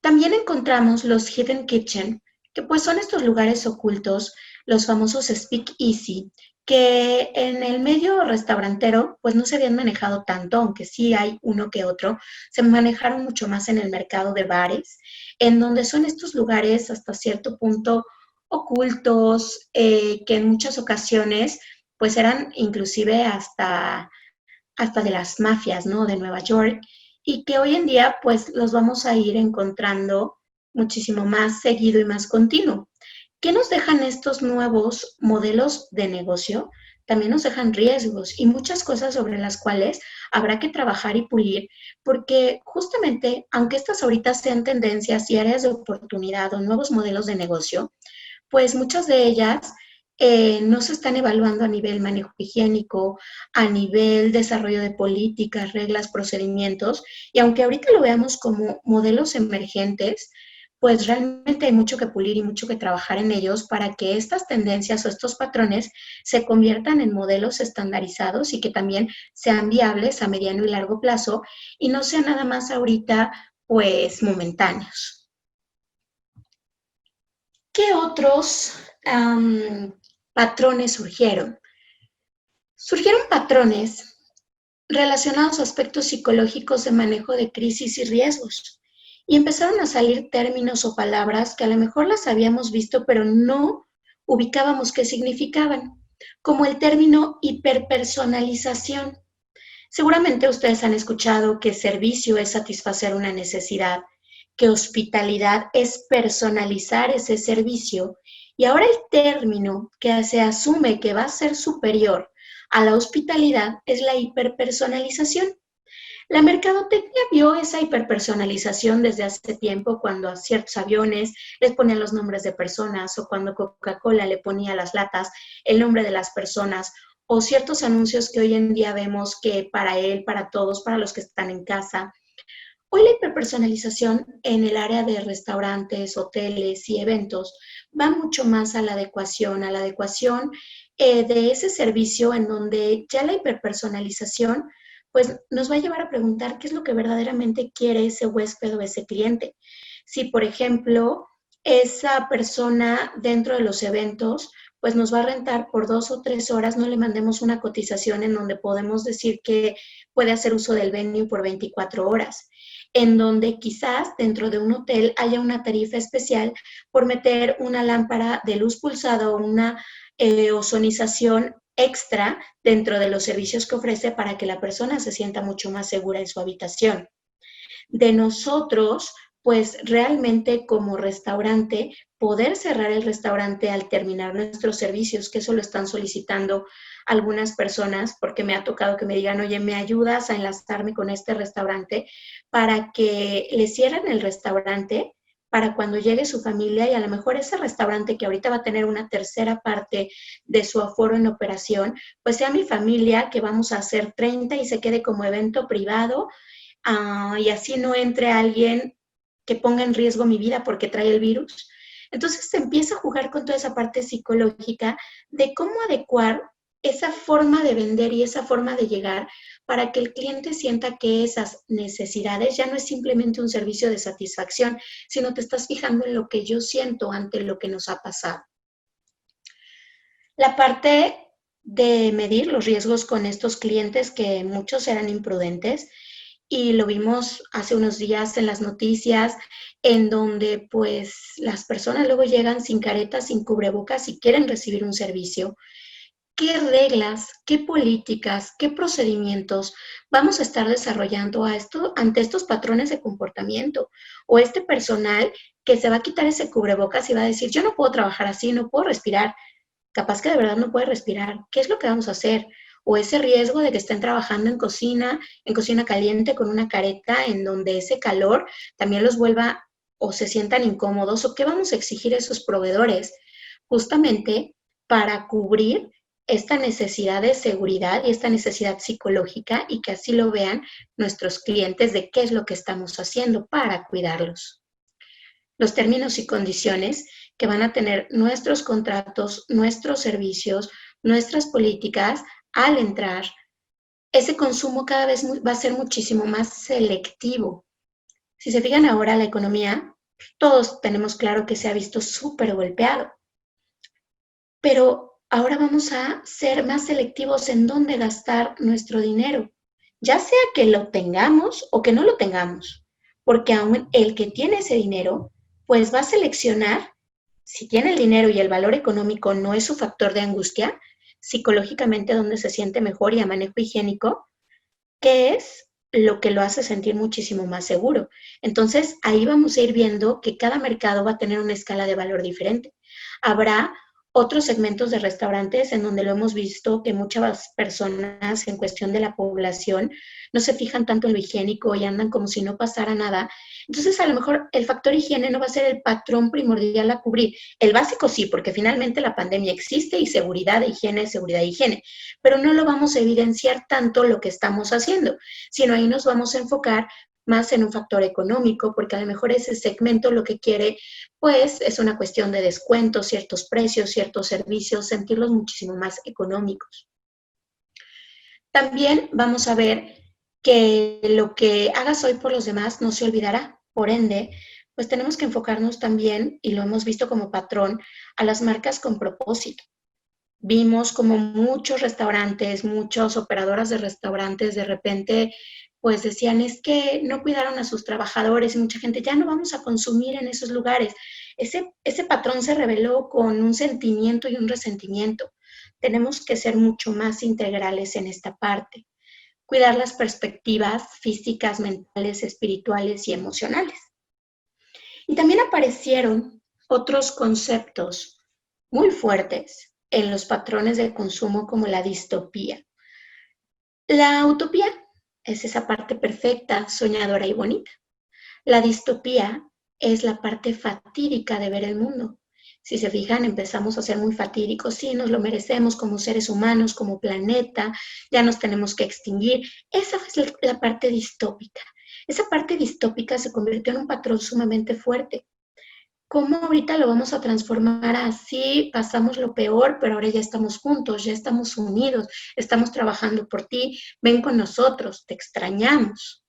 También encontramos los Hidden Kitchen, que pues son estos lugares ocultos, los famosos Speak Easy, que en el medio restaurantero pues no se habían manejado tanto, aunque sí hay uno que otro, se manejaron mucho más en el mercado de bares, en donde son estos lugares hasta cierto punto ocultos, que en muchas ocasiones pues eran inclusive hasta de las mafias, ¿no? De Nueva York, y que hoy en día pues los vamos a ir encontrando muchísimo más seguido y más continuo. ¿Qué nos dejan estos nuevos modelos de negocio? también nos dejan riesgos y muchas cosas sobre las cuales habrá que trabajar y pulir, porque justamente, aunque estas ahorita sean tendencias y áreas de oportunidad o nuevos modelos de negocio, pues muchas de ellas no se están evaluando a nivel manejo higiénico, a nivel desarrollo de políticas, reglas, procedimientos, y aunque ahorita lo veamos como modelos emergentes, pues realmente hay mucho que pulir y mucho que trabajar en ellos para que estas tendencias o estos patrones se conviertan en modelos estandarizados y que también sean viables a mediano y largo plazo y no sean nada más ahorita pues momentáneos. ¿Qué otros patrones surgieron? Surgieron patrones relacionados a aspectos psicológicos de manejo de crisis y riesgos. Y empezaron a salir términos o palabras que a lo mejor las habíamos visto, pero no ubicábamos qué significaban, como el término hiperpersonalización. Seguramente ustedes han escuchado que servicio es satisfacer una necesidad, que hospitalidad es personalizar ese servicio y ahora el término que se asume que va a ser superior a la hospitalidad es la hiperpersonalización. La mercadotecnia vio esa hiperpersonalización desde hace tiempo cuando a ciertos aviones les ponían los nombres de personas o cuando Coca-Cola le ponía a las latas el nombre de las personas o ciertos anuncios que hoy en día vemos que para él, para todos, para los que están en casa. Hoy la hiperpersonalización en el área de restaurantes, hoteles y eventos va mucho más a la adecuación de ese servicio en donde ya la hiperpersonalización pues nos va a llevar a preguntar qué es lo que verdaderamente quiere ese huésped o ese cliente. Si, por ejemplo, esa persona dentro de los eventos pues nos va a rentar por 2 o 3 horas, no le mandemos una cotización en donde podemos decir que puede hacer uso del venue por 24 horas, en donde quizás dentro de un hotel haya una tarifa especial por meter una lámpara de luz pulsada o una ozonización extra dentro de los servicios que ofrece para que la persona se sienta mucho más segura en su habitación. De nosotros, pues realmente como restaurante, poder cerrar el restaurante al terminar nuestros servicios, que eso lo están solicitando algunas personas, porque me ha tocado que me digan, oye, ¿me ayudas a enlazarme con este restaurante para que le cierren el restaurante? Para cuando llegue su familia y a lo mejor ese restaurante que ahorita va a tener una tercera parte de su aforo en operación, pues sea mi familia que vamos a hacer 30 y se quede como evento privado y así no entre alguien que ponga en riesgo mi vida porque trae el virus. Entonces se empieza a jugar con toda esa parte psicológica de cómo adecuar esa forma de vender y esa forma de llegar para que el cliente sienta que esas necesidades ya no es simplemente un servicio de satisfacción, sino te estás fijando en lo que yo siento ante lo que nos ha pasado. La parte de medir los riesgos con estos clientes que muchos eran imprudentes, y lo vimos hace unos días en las noticias, en donde pues las personas luego llegan sin caretas, sin cubrebocas y quieren recibir un servicio. ¿Qué reglas, qué políticas, qué procedimientos vamos a estar desarrollando ante estos patrones de comportamiento? O este personal que se va a quitar ese cubrebocas y va a decir, yo no puedo trabajar así, no puedo respirar. Capaz que de verdad no puede respirar. ¿Qué es lo que vamos a hacer? O ese riesgo de que estén trabajando en cocina caliente con una careta en donde ese calor también los vuelva o se sientan incómodos, o qué vamos a exigir a esos proveedores justamente para cubrir esta necesidad de seguridad y esta necesidad psicológica y que así lo vean nuestros clientes de qué es lo que estamos haciendo para cuidarlos. Los términos y condiciones que van a tener nuestros contratos, nuestros servicios, nuestras políticas al entrar. Ese consumo cada vez va a ser muchísimo más selectivo. Si se fijan ahora la economía, todos tenemos claro que se ha visto súper golpeado, pero ahora vamos a ser más selectivos en dónde gastar nuestro dinero, ya sea que lo tengamos o que no lo tengamos, porque aún el que tiene ese dinero, pues va a seleccionar, si tiene el dinero y el valor económico no es su factor de angustia, psicológicamente dónde se siente mejor y a manejo higiénico, qué es lo que lo hace sentir muchísimo más seguro. Entonces, ahí vamos a ir viendo que cada mercado va a tener una escala de valor diferente. Habrá otros segmentos de restaurantes en donde lo hemos visto que muchas personas en cuestión de la población no se fijan tanto en lo higiénico y andan como si no pasara nada. Entonces, a lo mejor el factor higiene no va a ser el patrón primordial a cubrir. El básico sí, porque finalmente la pandemia existe y seguridad, seguridad, higiene, pero no lo vamos a evidenciar tanto lo que estamos haciendo, sino ahí nos vamos a enfocar más en un factor económico, porque a lo mejor ese segmento lo que quiere, pues, es una cuestión de descuentos, ciertos precios, ciertos servicios, sentirlos muchísimo más económicos. También vamos a ver que lo que hagas hoy por los demás no se olvidará. Por ende, pues tenemos que enfocarnos también, y lo hemos visto como patrón, a las marcas con propósito. Vimos como muchos restaurantes, muchas operadoras de restaurantes de repente pues decían, es que no cuidaron a sus trabajadores y mucha gente, ya no vamos a consumir en esos lugares. Ese patrón se reveló con un sentimiento y un resentimiento. Tenemos que ser mucho más integrales en esta parte. Cuidar las perspectivas físicas, mentales, espirituales y emocionales. Y también aparecieron otros conceptos muy fuertes en los patrones de consumo como la distopía. La utopía es esa parte perfecta, soñadora y bonita. La distopía es la parte fatídica de ver el mundo. Si se fijan, empezamos a ser muy fatídicos, sí, nos lo merecemos como seres humanos, como planeta, ya nos tenemos que extinguir. Esa es la parte distópica. Esa parte distópica se convirtió en un patrón sumamente fuerte. ¿Cómo ahorita lo vamos a transformar así? Pasamos lo peor, pero ahora ya estamos juntos, ya estamos unidos, estamos trabajando por ti, ven con nosotros, te extrañamos.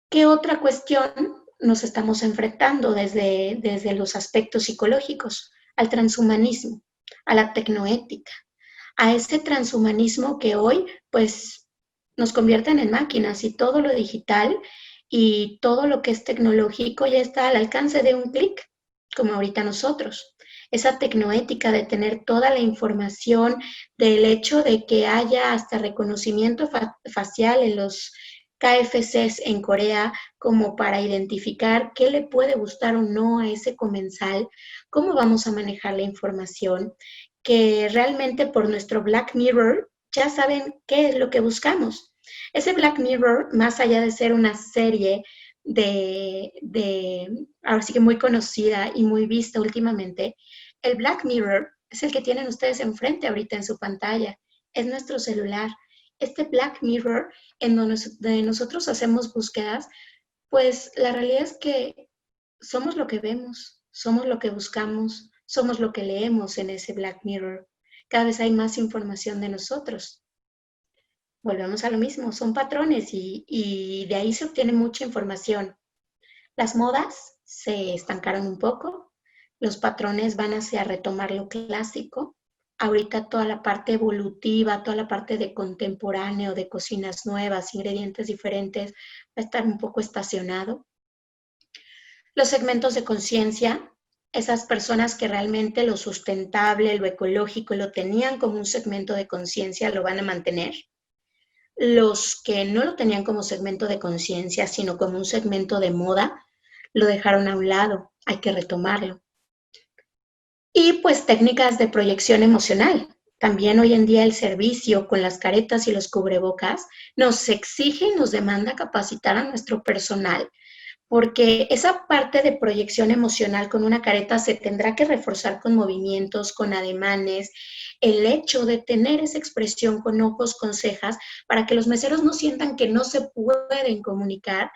¿Qué otra cuestión nos estamos enfrentando desde los aspectos psicológicos? Al transhumanismo, a la tecnoética, a ese transhumanismo que hoy pues nos convierten en máquinas y todo lo digital y todo lo que es tecnológico ya está al alcance de un clic, como ahorita nosotros. Esa tecnoética de tener toda la información, del hecho de que haya hasta reconocimiento facial en los KFCs en Corea como para identificar qué le puede gustar o no a ese comensal, cómo vamos a manejar la información, que realmente por nuestro Black Mirror ya saben qué es lo que buscamos. Ese Black Mirror, más allá de ser una serie ahora sí que muy conocida y muy vista últimamente, el Black Mirror es el que tienen ustedes enfrente ahorita en su pantalla, es nuestro celular. Este Black Mirror en donde nosotros hacemos búsquedas, pues la realidad es que somos lo que vemos, somos lo que buscamos, somos lo que leemos en ese Black Mirror. Cada vez hay más información de nosotros. Volvemos a lo mismo, son patrones y de ahí se obtiene mucha información. Las modas se estancaron un poco, los patrones van hacia retomar lo clásico. Ahorita toda la parte evolutiva, toda la parte de contemporáneo, de cocinas nuevas, ingredientes diferentes, va a estar un poco estacionado. Los segmentos de conciencia, esas personas que realmente lo sustentable, lo ecológico, lo tenían como un segmento de conciencia, lo van a mantener. Los que no lo tenían como segmento de conciencia, sino como un segmento de moda, lo dejaron a un lado, hay que retomarlo. Y pues técnicas de proyección emocional. También hoy en día el servicio con las caretas y los cubrebocas nos exige y nos demanda capacitar a nuestro personal, porque esa parte de proyección emocional con una careta se tendrá que reforzar con movimientos, con ademanes, el hecho de tener esa expresión con ojos, con cejas, para que los meseros no sientan que no se pueden comunicar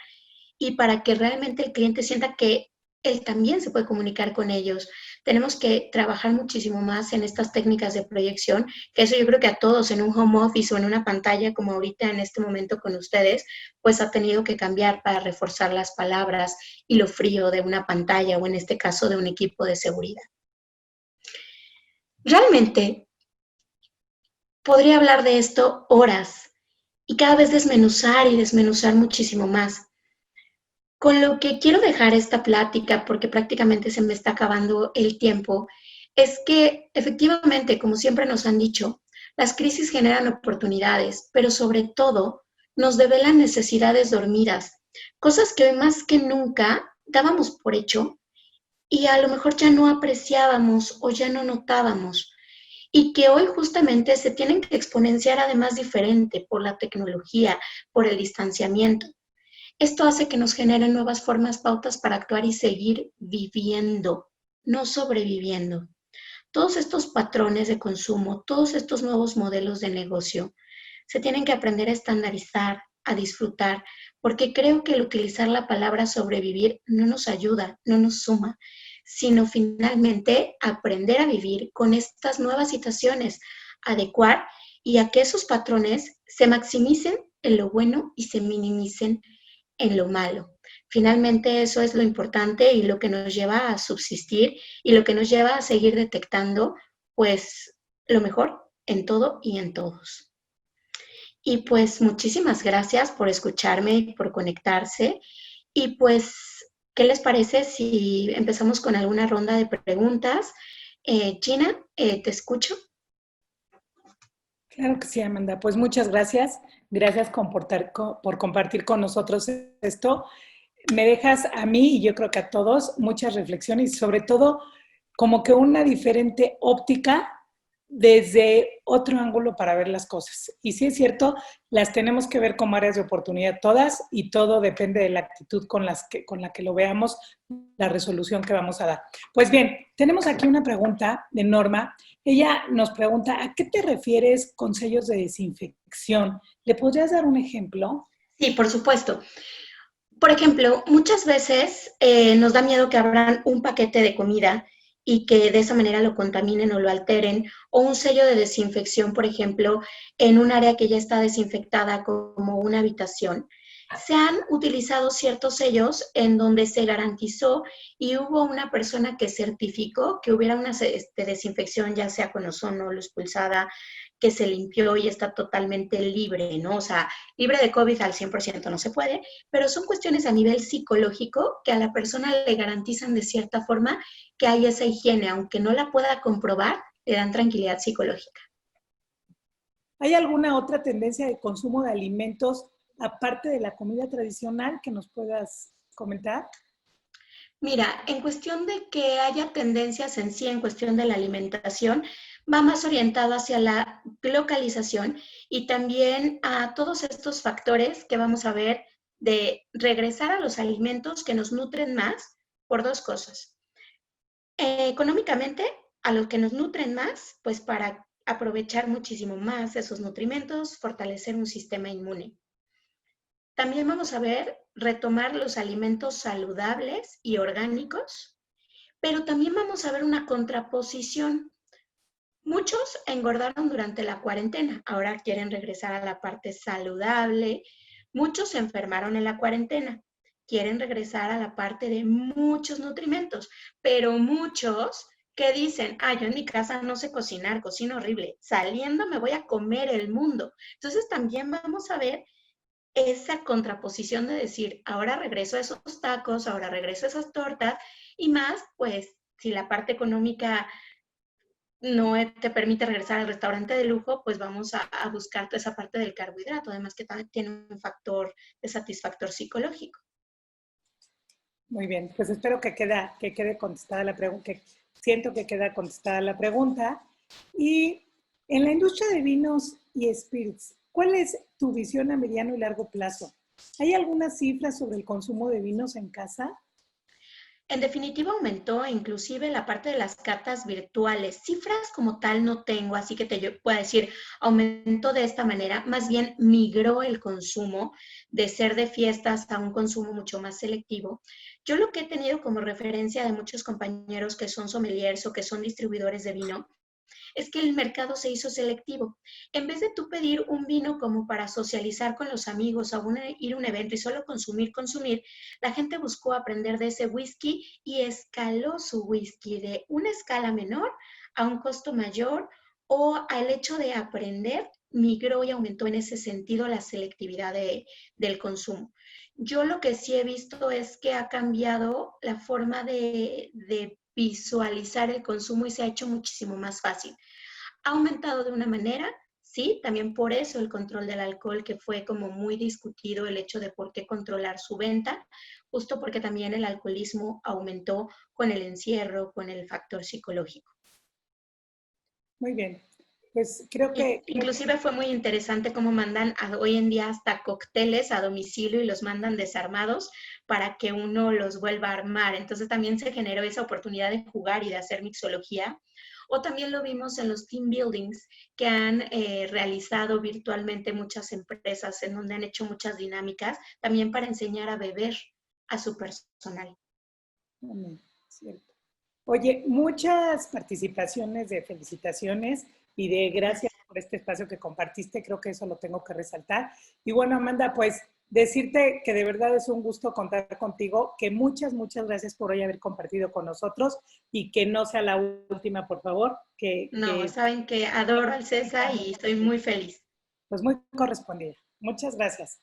y para que realmente el cliente sienta que él también se puede comunicar con ellos. Tenemos que trabajar muchísimo más en estas técnicas de proyección, que eso yo creo que a todos en un home office o en una pantalla como ahorita en este momento con ustedes, pues ha tenido que cambiar para reforzar las palabras y lo frío de una pantalla o en este caso de un equipo de seguridad. Realmente podría hablar de esto horas y cada vez desmenuzar y desmenuzar muchísimo más. Con lo que quiero dejar esta plática, porque prácticamente se me está acabando el tiempo, es que efectivamente, como siempre nos han dicho, las crisis generan oportunidades, pero sobre todo nos develan necesidades dormidas, cosas que hoy más que nunca dábamos por hecho y a lo mejor ya no apreciábamos o ya no notábamos, y que hoy justamente se tienen que exponenciar además diferente por la tecnología, por el distanciamiento. Esto hace que nos generen nuevas formas, pautas para actuar y seguir viviendo, no sobreviviendo. Todos estos patrones de consumo, todos estos nuevos modelos de negocio, se tienen que aprender a estandarizar, a disfrutar, porque creo que el utilizar la palabra sobrevivir no nos ayuda, no nos suma, sino finalmente aprender a vivir con estas nuevas situaciones, adecuar y a que esos patrones se maximicen en lo bueno y se minimicen en lo malo. Finalmente eso es lo importante y lo que nos lleva a subsistir y lo que nos lleva a seguir detectando pues lo mejor en todo y en todos. Y pues muchísimas gracias por escucharme, por conectarse. Y pues, ¿qué les parece si empezamos con alguna ronda de preguntas? Gina, te escucho. Claro que sí, Amanda. Pues muchas gracias. Gracias por compartir con nosotros esto. Me dejas a mí y yo creo que a todos muchas reflexiones y sobre todo como que una diferente óptica desde otro ángulo para ver las cosas. Y sí es cierto, las tenemos que ver como áreas de oportunidad todas y todo depende de la actitud con la que lo veamos, la resolución que vamos a dar. Pues bien, tenemos aquí una pregunta de Norma. Ella nos pregunta, ¿a qué te refieres con sellos de desinfección? ¿Le podrías dar un ejemplo? Sí, por supuesto. Por ejemplo, muchas veces nos da miedo que abran un paquete de comida y que de esa manera lo contaminen o lo alteren, o un sello de desinfección, por ejemplo, en un área que ya está desinfectada como una habitación. Se han utilizado ciertos sellos en donde se garantizó y hubo una persona que certificó que hubiera una desinfección, ya sea con ozono, luz pulsada, que se limpió y está totalmente libre, ¿no? O sea, libre de COVID al 100% no se puede, pero son cuestiones a nivel psicológico que a la persona le garantizan de cierta forma que hay esa higiene, aunque no la pueda comprobar, le dan tranquilidad psicológica. ¿Hay alguna otra tendencia de consumo de alimentos aparte de la comida tradicional que nos puedas comentar? Mira, en cuestión de que haya tendencias en sí, en cuestión de la alimentación, va más orientado hacia la localización y también a todos estos factores que vamos a ver de regresar a los alimentos que nos nutren más por dos cosas. Económicamente, a los que nos nutren más, pues para aprovechar muchísimo más esos nutrimentos, fortalecer un sistema inmune. También vamos a ver retomar los alimentos saludables y orgánicos, pero también vamos a ver una contraposición. Muchos engordaron durante la cuarentena, ahora quieren regresar a la parte saludable. Muchos se enfermaron en la cuarentena, quieren regresar a la parte de muchos nutrimentos, pero muchos que dicen, yo en mi casa no sé cocinar, cocino horrible, saliendo me voy a comer el mundo. Entonces también vamos a ver esa contraposición de decir, ahora regreso a esos tacos, ahora regreso a esas tortas, y más, pues, si la parte económica no te permite regresar al restaurante de lujo, pues vamos a buscar toda esa parte del carbohidrato, además que también tiene un factor de satisfactor psicológico. Muy bien, pues espero que quede contestada la pregunta, que siento que queda contestada la pregunta. Y en la industria de vinos y spirits, ¿cuál es tu visión a mediano y largo plazo? ¿Hay alguna cifra sobre el consumo de vinos en casa? En definitiva, aumentó inclusive la parte de las cartas virtuales. Cifras como tal no tengo, así que yo puedo decir, aumentó de esta manera. Más bien migró el consumo de ser de fiestas a un consumo mucho más selectivo. Yo lo que he tenido como referencia de muchos compañeros que son sommeliers o que son distribuidores de vino, es que el mercado se hizo selectivo. En vez de tú pedir un vino como para socializar con los amigos o ir a un evento y solo consumir, la gente buscó aprender de ese whisky y escaló su whisky de una escala menor a un costo mayor, o al hecho de aprender migró y aumentó en ese sentido la selectividad del consumo. Yo lo que sí he visto es que ha cambiado la forma de visualizar el consumo y se ha hecho muchísimo más fácil. Ha aumentado de una manera, Sí, también por eso el control del alcohol, que fue como muy discutido el hecho de por qué controlar su venta, justo porque también el alcoholismo aumentó con el encierro, con el factor psicológico. Muy bien. Pues creo que Inclusive fue muy interesante cómo mandan hoy en día hasta cócteles a domicilio y los mandan desarmados para que uno los vuelva a armar. Entonces también se generó esa oportunidad de jugar y de hacer mixología. O también lo vimos en los team buildings que han realizado virtualmente muchas empresas en donde han hecho muchas dinámicas también para enseñar a beber a su personal. cierto. Oye, muchas participaciones de felicitaciones y de gracias por este espacio que compartiste, creo que eso lo tengo que resaltar. Y bueno, Amanda, pues decirte que de verdad es un gusto contar contigo, que muchas gracias por hoy haber compartido con nosotros y que no sea la última, por favor, No, saben que adoro al César y estoy muy feliz. pues muy correspondida. Muchas gracias.